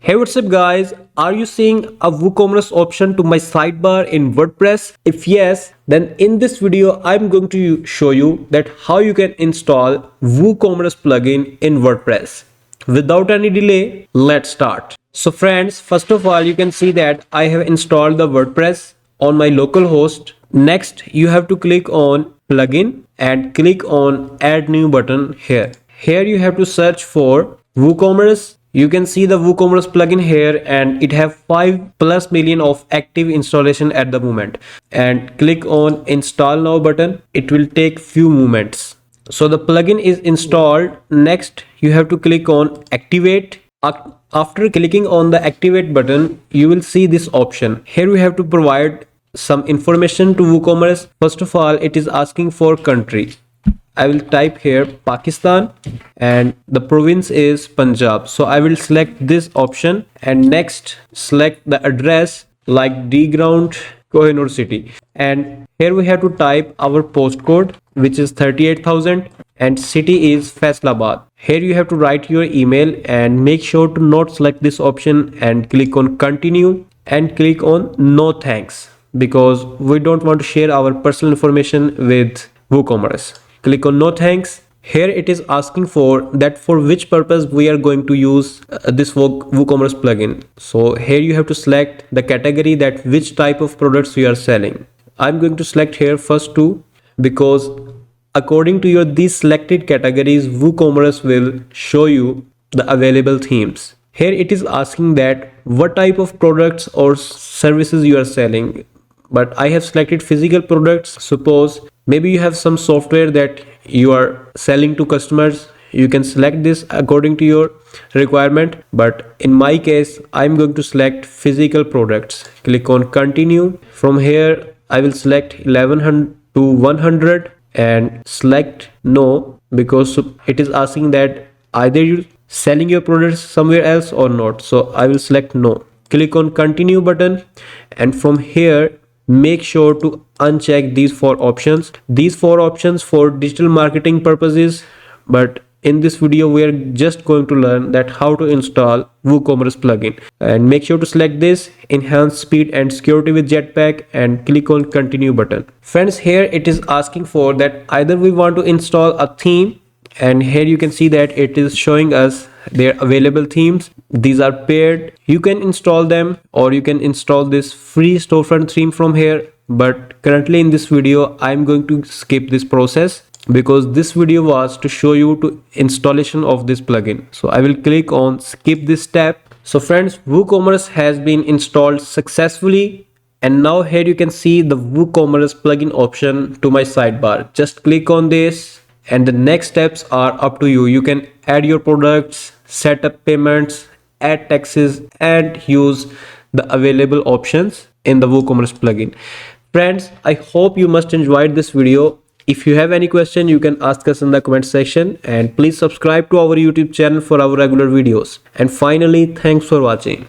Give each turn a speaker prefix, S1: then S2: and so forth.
S1: Hey, what's up guys? Are you seeing a WooCommerce option to my sidebar in WordPress? If yes, then in this video I'm going to show you that how you can install WooCommerce plugin in WordPress. Without any delay, let's start. So friends, first of all, you can see that I have installed the WordPress on my local host. Next, you have to click on plugin and click on add new button here. Here you have to search for WooCommerce. You can see the WooCommerce plugin here and it have 5+ million of active installation at the moment, and click on install now button. It will take few moments. So the plugin is installed. Next you have to click on activate. After clicking on the activate button, you will see this option. Here we have to provide some information to WooCommerce. First of all, it is asking for country. I will type here Pakistan and the province is Punjab. So I will select this option and next select the address like D ground Kohinoor city, and here we have to type our postcode, which is 38,000, and city is Faisalabad. Here you have to write your email and make sure to not select this option and click on continue and click on no thanks, because we don't want to share our personal information with WooCommerce. Click on no thanks. Here it is asking for that for which purpose we are going to use this WooCommerce plugin. So here you have to select the category, that which type of products you are selling. I'm going to select here first two, because according to your these selected categories, WooCommerce will show you the available themes. Here it is asking that what type of products or services you are selling, but I have selected physical products. Suppose maybe you have some software that you are selling to customers, you can select this according to your requirement, but in my case I'm going to select physical products. Click on continue. From here I will select 1100 to 100 and select no, because it is asking that either you selling your products somewhere else or not. So I will select no. Click on continue button, and from here make sure to uncheck these four options. These four options for digital marketing purposes, but in this video we are just going to learn that how to install WooCommerce plugin, and make sure to select this enhance speed and security with Jetpack and click on continue button. Friends, here it is asking for that either we want to install a theme, and here you can see that it is showing us their available themes. These are paired, you can install them, or you can install this free storefront theme from here, but currently in this video I'm going to skip this process because this video was to show you to installation of this plugin. So I will click on skip this step. So friends, WooCommerce has been installed successfully, and now here you can see the WooCommerce plugin option to my sidebar. Just click on this and the next steps are up to you. You can add your products, set up payments, add taxes, and use the available options in the WooCommerce plugin. Friends, I hope you must enjoyed this video. If you have any question, you can ask us in the comment section, and please subscribe to our YouTube channel for our regular videos. And finally, thanks for watching.